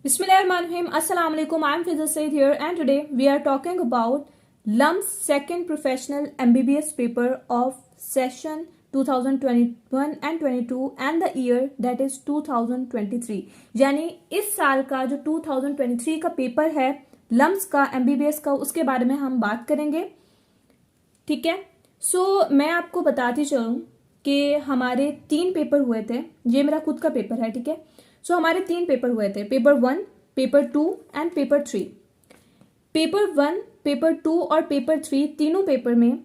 Bismillahirrahmanirrahim. Assalamu alaikum. I'm Fizza Said here, and today we are talking about LUM's second professional MBBS paper of session 2021 and 22 and the year that is 2023. यानी इस साल का जो 2023 का paper है LUMS का MBBS का, उसके बारे में हम बात करेंगे. ठीक है. मैं आपको बताती चलूँ कि हमारे 3 पेपर हुए थे. ये मेरा खुद का पेपर है. ठीक है. हमारे 3 पेपर हुए थे, paper 1, paper 2 and paper 3. Paper 1, paper 2 और पेपर 3 तीनों पेपर में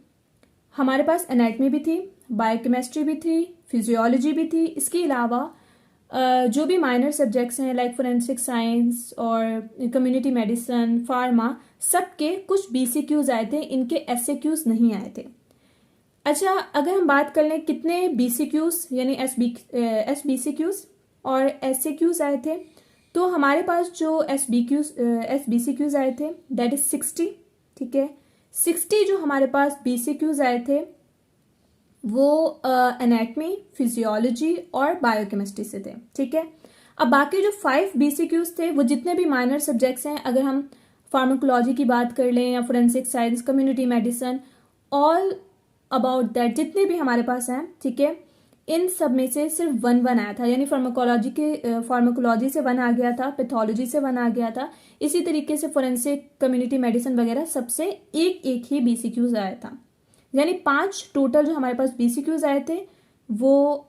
हमारे पास एनाटमी भी थी, बायोकेमिस्ट्री भी थी, फिजियोलॉजी भी थी. इसके अलावा जो भी माइनर सब्जेक्ट्स हैं लाइक फोरेंसिक साइंस और कम्युनिटी मेडिसिन, फार्मा, सबके कुछ BCQs आए थे, इनके SAQs नहीं आए थे. अच्छा, अगर हम बात कर लें कितने BCQs यानी SBCQs और SAQs आए थे, तो हमारे पास जो SBCQs आए थे दैट इज 60. ठीक है. 60 जो हमारे पास BCQs आए थे वो एनाटमी, फिजियोलॉजी और बायोकेमिस्ट्री से थे. ठीक है. अब बाकी जो 5 BCQs थे वो जितने भी माइनर सब्जेक्ट्स हैं, अगर हम फार्माकोलॉजी की बात कर लें या forensic science, community medicine, all about that जितने भी हमारे पास हैं, ठीक है, इन सब में से सिर्फ 1 आया था. यानी फार्माकोलॉजी से 1 आ गया था, पैथोलॉजी से 1 आ गया था. इसी तरीके से फोरेंसिक, कम्युनिटी मेडिसिन वगैरह सबसे एक ही BCQs आया था. यानी 5 टोटल जो हमारे पास BCQs आए थे वो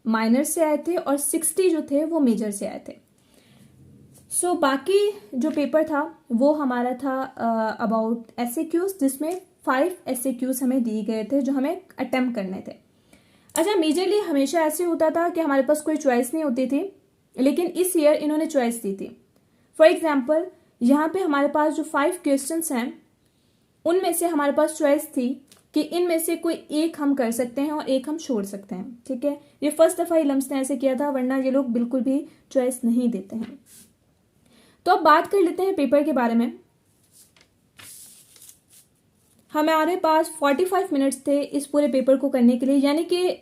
माइनर से आए थे और 60 जो थे वो मेजर से आए थे. बाकी जो पेपर था वो हमारा था अबाउट SAQs, जिसमें 5 SAQs हमें दिए गए थे जो हमें अटेम्प्ट करने थे. अच्छा, मेजरली हमेशा ऐसे होता था कि हमारे पास कोई चॉइस नहीं होती थी, लेकिन इस ईयर इन्होंने चॉइस दी थी. फॉर एग्जाम्पल, यहाँ पे हमारे पास जो 5 क्वेश्चंस हैं उनमें से हमारे पास चॉइस थी कि इनमें से कोई एक हम कर सकते हैं और एक हम छोड़ सकते हैं. ठीक है. ये फर्स्ट दफा ही LUMS ने ऐसे किया था, वरना ये लोग बिल्कुल भी चॉइस नहीं देते हैं. तो अब बात कर लेते हैं पेपर के बारे में. हमारे पास 45 मिनट्स थे इस पूरे पेपर को करने के लिए, यानी कि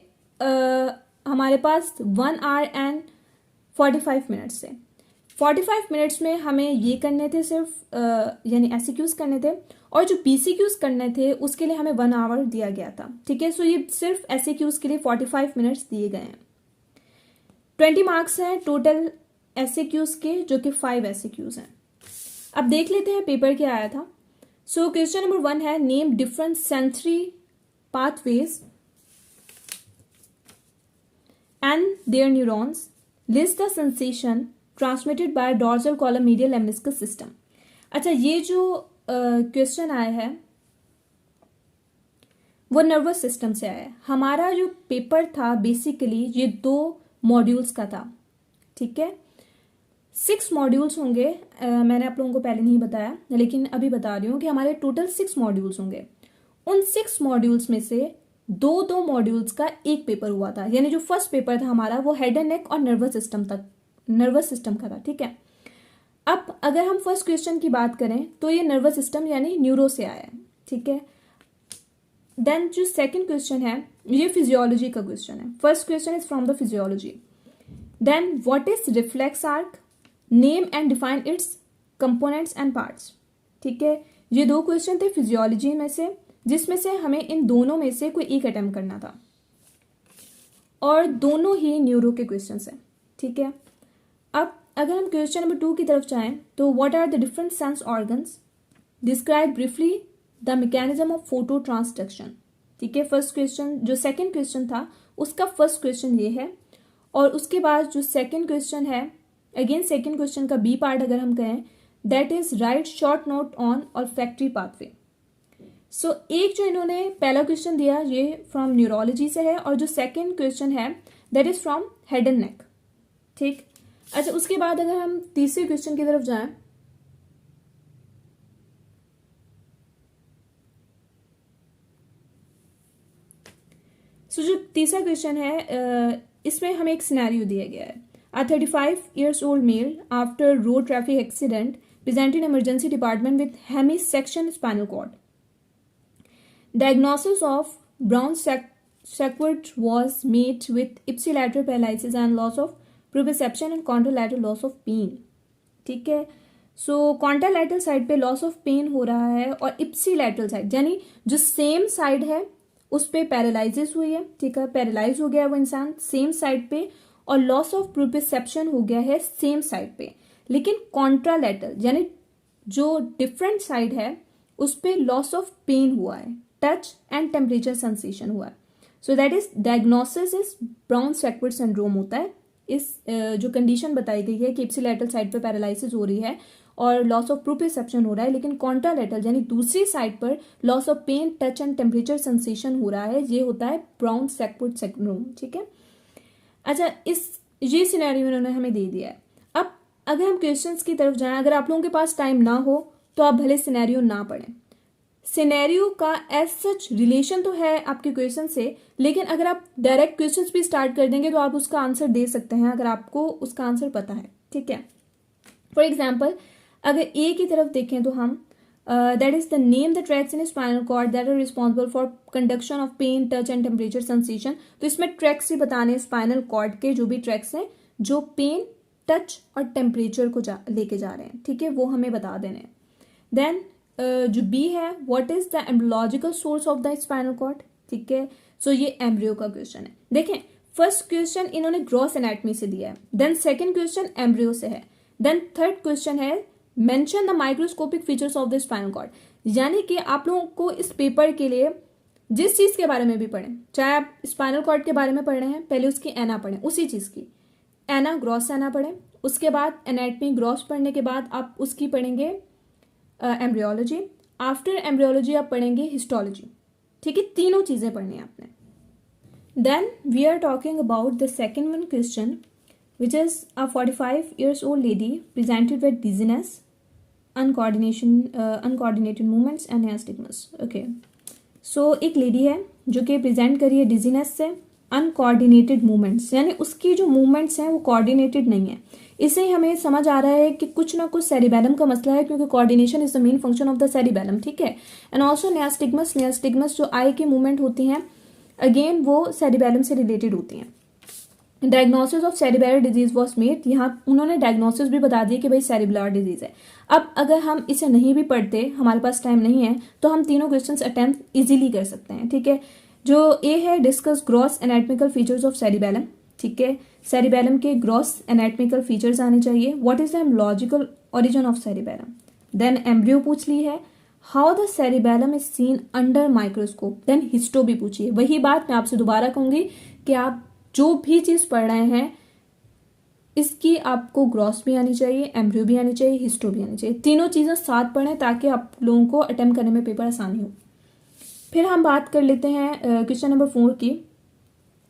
हमारे पास 1 आवर एंड 45 मिनट्स थे. 45 मिनट्स में हमें ये करने थे सिर्फ यानी SAQs करने थे, और जो BCQs करने थे उसके लिए हमें 1 आवर दिया गया था. ठीक है. ये सिर्फ SAQs के लिए 45 मिनट्स दिए गए हैं. 20 मार्क्स हैं टोटल SAQs के, जो कि 5 SAQs हैं. अब देख लेते हैं पेपर क्या आया था. क्वेश्चन नंबर 1 है, name different sensory pathways and their neurons, list the sensation transmitted by dorsal column medial lemniscus system. अच्छा, ये जो क्वेश्चन आया है वो नर्वस सिस्टम से आया है. हमारा जो पेपर था बेसिकली ये 2 मॉड्यूल्स का था. ठीक है. 6 मॉड्यूल्स होंगे. मैंने आप लोगों को पहले नहीं बताया, लेकिन अभी बता रही हूँ कि हमारे टोटल 6 मॉड्यूल्स होंगे. उन 6 मॉड्यूल्स में से 2 मॉड्यूल्स का एक पेपर हुआ था. यानी जो फर्स्ट पेपर था हमारा वो हेड एंड नेक और नर्वस सिस्टम का था. ठीक है. अब अगर हम फर्स्ट क्वेश्चन की बात करें तो ये नर्वस सिस्टम यानी न्यूरो से आया है. ठीक है. देन जो सेकंड क्वेश्चन है ये फिजियोलॉजी का क्वेश्चन है. First question is from the physiology. Then what is reflex arc, name and define its components and parts. ठीक है. ये 2 क्वेश्चन थे फिजियोलॉजी में से, जिसमें से हमें इन दोनों में से कोई एक अटेम्प्ट करना था, और दोनों ही न्यूरो के क्वेश्चंस हैं. ठीक है. अब अगर हम क्वेश्चन नंबर 2 की तरफ जाएं तो what are the different sense organs, describe briefly the mechanism of phototransduction. ठीक है. फर्स्ट क्वेश्चन जो सेकंड क्वेश्चन था उसका फर्स्ट क्वेश्चन ये है, और उसके बाद जो सेकंड क्वेश्चन है, अगेन सेकंड क्वेश्चन का B पार्ट अगर हम कहें, that is right short note on olfactory pathway. एक जो इन्होंने पहला क्वेश्चन दिया ये फ्रॉम न्यूरोलॉजी से है, और जो सेकंड क्वेश्चन है that is from head and neck. ठीक. अच्छा, उसके बाद अगर हम तीसरे क्वेश्चन की तरफ जाएं, जो तीसरा क्वेश्चन है इसमें हमें एक सिनेरियो दिया गया है. A 35 years old male after road traffic accident presented emergency department with hemisection spinal cord. Diagnosis of Brown Sequard was made with ipsilateral paralysis and loss of proprioception and contralateral loss of pain. ठीक है। सो contralateral side पे loss of pen हो रहा है, और ipsilateral side यानी जो same side है उस पे पैरालाइसिस हुई है, ठीक है, पैरालाइज हो गया वो इंसान सेम साइड पे, और लॉस ऑफ प्रोप्रिसेप्शन हो गया है सेम साइड पे। लेकिन कॉन्ट्रालैटरल यानी जो डिफरेंट साइड है उस पे लॉस ऑफ पेन हुआ है, टच एंड टेम्परेचर सेंसेशन हुआ है। So that is diagnosis is Brown Sequard syndrome होता है। इस जो कंडीशन बताई गई है कि इप्सिलैटरल साइड पे पैरालिसिस हो रही है और लॉस ऑफ प्रोप्रिसेप्शन हो रहा है, लेकिन कॉन्ट्रालैटरल यानी दूसरी साइड पर loss of pain, touch and temperature sensation हो रहा है, ये होता है ब्राउन सैकवर्ड सिंड्रोम, ठीक है। अच्छा, ये सिनेरियो इन्होंने हमें दे दिया है। अब अगर हम क्वेश्चंस की तरफ जाएं, अगर आप लोगों के पास टाइम ना हो तो आप भले सिनेरियो ना पढ़ें। सिनेरियो का एज सच रिलेशन तो है आपके क्वेश्चन से, लेकिन अगर आप डायरेक्ट क्वेश्चंस भी स्टार्ट कर देंगे तो आप उसका आंसर दे सकते हैं अगर आपको उसका आंसर पता है, ठीक है। फॉर एग्जाम्पल अगर ए की तरफ देखें तो हम that is the name the tracts in spinal cord that are responsible for conduction of pain, touch and temperature sensation. तो इसमें ट्रैक्स ही बताने स्पाइनल कॉर्ड के जो भी ट्रैक्स हैं जो पेन, टच और टेम्परेचर को लेके जा रहे हैं, ठीक है, वो हमें बता देने हैं। देन जो बी है, what is the embryological source of the spinal cord, ठीक है। सो ये एम्ब्रियो का क्वेश्चन है। देखें, फर्स्ट क्वेश्चन इन्होंने ग्रॉस एनाटमी से दिया है, देन सेकंड क्वेश्चन एम्ब्रियो से है, देन थर्ड क्वेश्चन है mention the microscopic features of the spinal cord. यानी कि आप लोगों को इस पेपर के लिए जिस चीज के बारे में भी पढ़ें, चाहे आप स्पाइनल कॉर्ड के बारे में पढ़ रहे हैं, पहले उसकी एना पढ़ें, उसी चीज की एना, ग्रॉस एना पढ़ें, उसके बाद एनाटमी ग्रॉस पढ़ने के बाद आप उसकी पढ़ेंगे एम्ब्रियोलॉजी, आफ्टर एम्ब्रियोलॉजी आप पढ़ेंगे हिस्टोलॉजी, ठीक है, तीनों चीजें पढ़नी है आपने। Then we are talking about the second one question which is a 45 years old lady presented with dizziness, uncoordinated movements and nystagmus. Okay, so एक लेडी है जो कि प्रेजेंट करी है डिजीनेस से, अनकोऑर्डिनेटेड मूवमेंट्स यानी उसकी जो मूवमेंट्स हैं वो कोऑर्डिनेटेड नहीं है। इससे हमें समझ आ रहा है कि कुछ ना कुछ सेरिबेलम का मसला है, क्योंकि coordination is the main function of the cerebellum, ठीक है। एंड ऑल्सो नयास्टिग्मस जो आई की मूवमेंट होती हैं अगेन वो सेरिबेलम से रिलेटेड होती हैं। Diagnosis of cerebellar disease was made, यहाँ उन्होंने डायग्नोसिस भी बता दिया कि भाई सेरिबेलर डिजीज है। अब अगर हम इसे नहीं भी पढ़ते, हमारे पास टाइम नहीं है, तो हम तीनों क्वेश्चंस अटेम्प्ट इजीली कर सकते हैं, ठीक है। जो ए है, discuss gross anatomical features of cerebellum, ठीक है, सेरिबेलम के ग्रॉस एनाटमिकल फीचर्स आने चाहिए। What is the embryological origin of cerebellum. Then embryo पूछ ली है, how the cerebellum is seen under microscope. Then histo भी पूछिए। वही बात मैं आपसे दोबारा कहूंगी कि आप जो भी चीज पढ़ रहे हैं इसकी आपको ग्रॉस भी आनी चाहिए, एम्ब्रियो भी आनी चाहिए, हिस्टो भी आनी चाहिए, तीनों चीजें साथ पढ़ें ताकि आप लोगों को अटेम्प्ट करने में पेपर आसानी हो। फिर हम बात कर लेते हैं क्वेश्चन नंबर 4 की।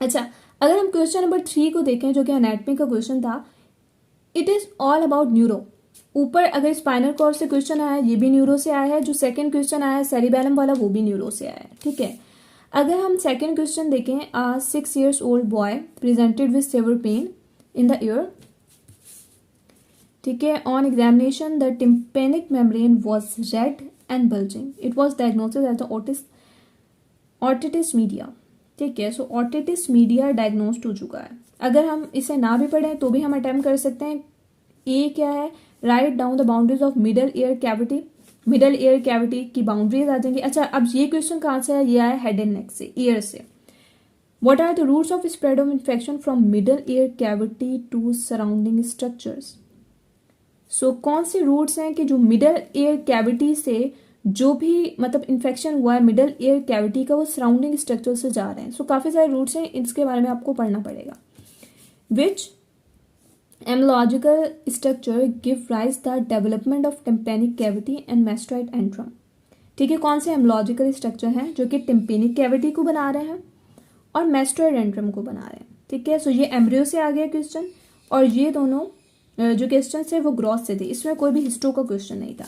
अच्छा, अगर हम क्वेश्चन नंबर 3 को देखें जो कि एनाटमी का क्वेश्चन था, it is all about neuro. ऊपर अगर स्पाइनल कॉर्ड से क्वेश्चन आया, ये भी न्यूरो से आया है, जो सेकंड क्वेश्चन आया है सेरिबेलम वाला वो भी न्यूरो से आया है, ठीक है। अगर हम सेकेंड क्वेश्चन देखें, 6 years old boy presented with severe pain in the ear, ठीक है, on examination the tympanic membrane was red and bulging, it was diagnosed as the otitis media, ठीक है। सो otitis media डायग्नोस्ड हो चुका है। अगर हम इसे ना भी पढ़ें तो भी हम अटेम्प्ट कर सकते हैं। ए क्या है, right down the boundaries of middle ear cavity, middle ear cavity की बाउंड्रीज आ जाएंगी। अच्छा, अब ये क्वेश्चन कहाँ से है, ये आया हेड एंड नेक से, ईयर से। What are the routes of spread of infection from middle ear cavity to surrounding structures. So कौन से रूट्स हैं कि जो मिडल ईयर कैविटी से जो भी मतलब इन्फेक्शन हुआ है मिडल ईयर कैविटी का, वो सराउंडिंग स्ट्रक्चर से जा रहे हैं। सो काफी सारे रूट्स हैं, इसके बारे में आपको पढ़ना पड़ेगा। विच Embryological structure give rise the development of tympanic cavity and mastoid antrum, ठीक है। कौन से एम्ब्रियोलॉजिकल स्ट्रक्चर हैं जो कि टिम्पेनिक कैविटी को बना रहे हैं और मेस्टोइड एंट्रम को बना रहे हैं, ठीक है। सो ये एम्ब्रियो से आ गया क्वेश्चन, और ये दोनों जो क्वेश्चन थे वो ग्रॉस से थे, इसमें कोई भी हिस्टो का क्वेश्चन नहीं था।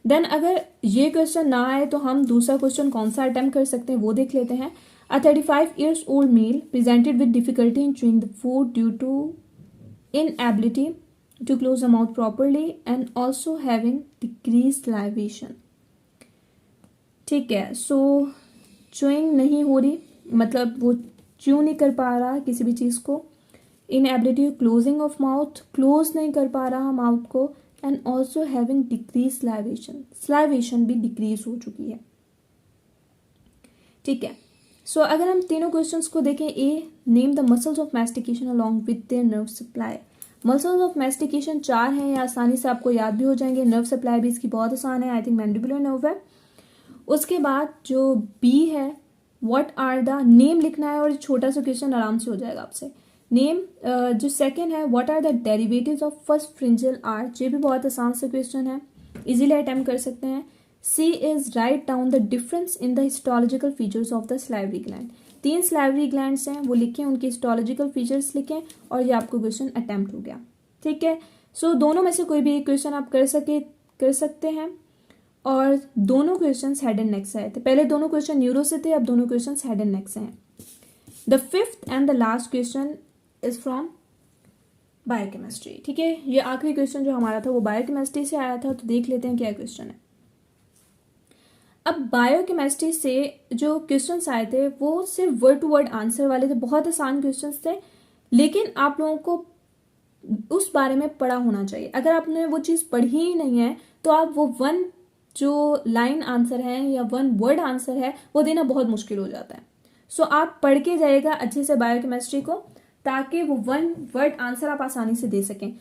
देन अगर ये क्वेश्चन ना आए तो हम दूसरा क्वेश्चन कौन सा अटेम्प्ट कर सकते हैं वो देख लेते हैं। A 35 years old male presented with difficulty in chewing the food due to inability to close the mouth properly and also having decreased salivation, ठीक है। सो च्यूइंग नहीं हो रही, मतलब वो च्यू नहीं कर पा रहा किसी भी चीज को। Inability closing of mouth, close नहीं कर पा रहा माउथ को, and also having decrease salivation, salivation भी डिक्रीज हो चुकी है। ठीक है, सो अगर हम तीनों क्वेश्चंस को देखें, A name the muscles of mastication along with their nerve supply. Muscles of mastication 4 हैं, या आसानी से आपको याद भी हो जाएंगे। नर्व सप्लाई भी इसकी बहुत आसान है, आई थिंक मैंडिबुलर नर्व है। उसके बाद जो बी है, व्हाट आर द, नेम लिखना है और छोटा सा क्वेश्चन आराम से हो जाएगा आपसे। नेम जो सेकंड है, what are the derivatives of first pharyngeal arch, ये भी बहुत आसान सा क्वेश्चन है, इजीली अटेम्प्ट कर सकते हैं। C is write down the difference in the histological features of the salivary gland. 3 salivary glands हैं, वो लिखें, उनके हिस्टोलॉजिकल फीचर्स लिखें, और ये आपको क्वेश्चन अटेम्प्ट हो गया। ठीक है, सो दोनों में से कोई भी एक क्वेश्चन आप कर सकते हैं। और दोनों क्वेश्चन हेड एंड नेक से आए थे। पहले दोनों क्वेश्चन न्यूरो से थे, अब दोनों क्वेश्चन हेड एंड नेक से हैं। The fifth and the last question is from biochemistry. ठीक है, ये आखिरी क्वेश्चन जो हमारा था वो बायोकेमिस्ट्री से आया था, तो देख लेते हैं क्या क्वेश्चन है। अब बायोकेमिस्ट्री से जो क्वेश्चंस आए थे वो सिर्फ वर्ड टू वर्ड आंसर वाले थे, बहुत आसान क्वेश्चंस थे, लेकिन आप लोगों को उस बारे में पढ़ा होना चाहिए। अगर आपने वो चीज़ पढ़ी ही नहीं है तो आप वो 1 जो लाइन आंसर है या 1 वर्ड आंसर है वो देना बहुत मुश्किल हो जाता है। सो आप पढ़ के जाइएगा अच्छे से बायोकेमिस्ट्री को, ताकि वो 1 वर्ड आंसर आप आसानी से दे सकें।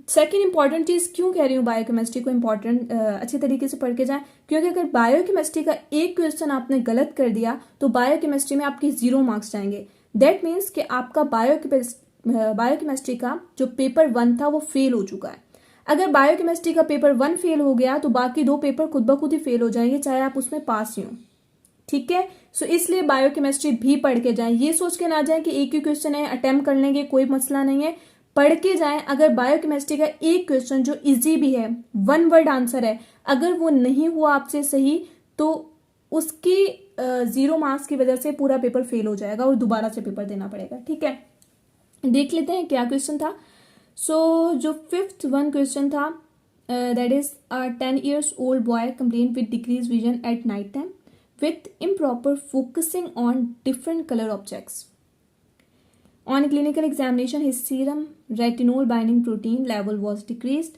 सेकेंड इंपॉर्टेंट चीज़ क्यों कह रही हूँ बायोकेमिस्ट्री को इंपॉर्टेंट अच्छे तरीके से पढ़ के जाएं, क्योंकि अगर बायोकेमिस्ट्री का एक क्वेश्चन आपने गलत कर दिया तो बायोकेमिस्ट्री में आपके 0 मार्क्स जाएंगे। दैट मीन्स कि आपका बायोकेमिस्ट्री का जो पेपर 1 था वो फेल हो चुका है। अगर बायोकेमिस्ट्री का पेपर 1 फेल हो गया तो बाकी 2 पेपर खुद ब खुद ही फेल हो जाएंगे, चाहे आप उसमें पास ही हो। ठीक है, सो इसलिए बायोकेमिस्ट्री भी पढ़ के जाएं। ये सोच के ना जाएं कि एक ही क्वेश्चन है, अटेम्प्ट कर लेंगे, कोई मसला नहीं है, पढ़ के जाएं। अगर बायोकेमिस्ट्री का एक क्वेश्चन जो इजी भी है, 1 वर्ड आंसर है, अगर वो नहीं हुआ आपसे सही तो उसकी 0 मार्क्स की वजह से पूरा पेपर फेल हो जाएगा और दोबारा से पेपर देना पड़ेगा। ठीक है, देख लेते हैं क्या क्वेश्चन था। सो जो 5th वन क्वेश्चन था, that is 10 years old boy complain with decrease vision at night time with improper focusing on different color objects. On clinical examination, his serum retinol binding protein level was decreased.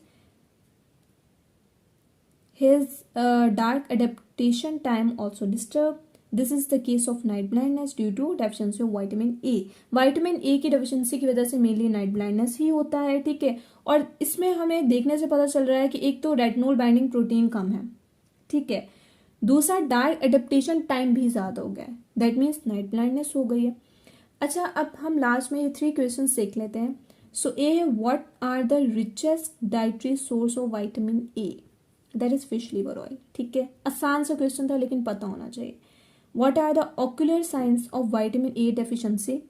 His dark adaptation time also disturbed. This is the case of night blindness due to deficiency of vitamin A. Vitamin A की deficiency की वजह से mainly night blindness ही होता है। ठीक है, और इसमें हमें देखने से पता चल रहा है कि एक तो रेटिनोल बाइंडिंग प्रोटीन कम है, ठीक है, दूसरा डार्क एडेप्टेशन टाइम भी ज़्यादा हो गया है, दैट मीन्स नाइट ब्लाइंडनेस हो गई है। अच्छा, अब हम लास्ट में ये 3 क्वेश्चन देख लेते हैं। सो ए है, what are the richest dietary source of vitamin A, that is fish liver oil. ठीक है, आसान सा क्वेश्चन था लेकिन पता होना चाहिए। What are the ocular science of vitamin A deficiency.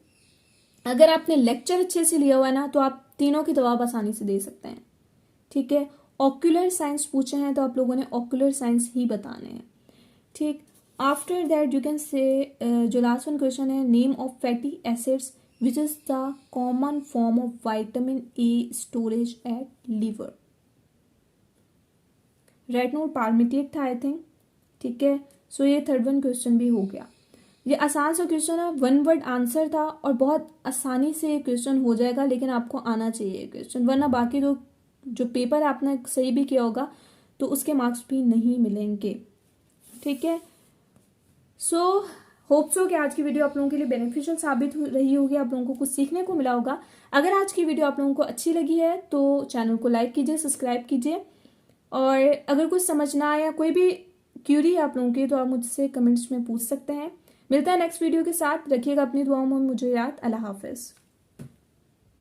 अगर आपने लेक्चर अच्छे से लिया हुआ है ना तो आप तीनों के जवाब आसानी से दे सकते हैं। ठीक है, ऑक्यूलर साइंस पूछे हैं तो आप लोगों ने ऑक्यूलर साइंस ही बताने हैं। ठीक, after that you can say जो लास्ट वन क्वेश्चन है, name of fatty acids which is the common form of vitamin A storage at liver. Retinol palmitate था आई थिंक। ठीक है, सो ये 3rd वन क्वेश्चन भी हो गया। ये आसान सा क्वेश्चन है, 1 वर्ड आंसर था और बहुत आसानी से ये क्वेश्चन हो जाएगा, लेकिन आपको आना चाहिए क्वेश्चन, वरना बाकी तो जो पेपर आपने सही भी किया होगा तो उसके मार्क्स भी नहीं मिलेंगे। ठीक है, सो होप सो कि आज की वीडियो आप लोगों के लिए बेनिफिशियल साबित रही होगी, आप लोगों को कुछ सीखने को मिला होगा। अगर आज की वीडियो आप लोगों को अच्छी लगी है तो चैनल को लाइक कीजिए, सब्सक्राइब कीजिए, और अगर कुछ समझ ना आया, कोई भी क्यूरी है आप लोगों की, तो आप मुझसे कमेंट्स में पूछ सकते हैं। मिलता है नेक्स्ट वीडियो के साथ, रखिएगा अपनी दुआओं में मुझे याद। अल्लाह हाफिज़।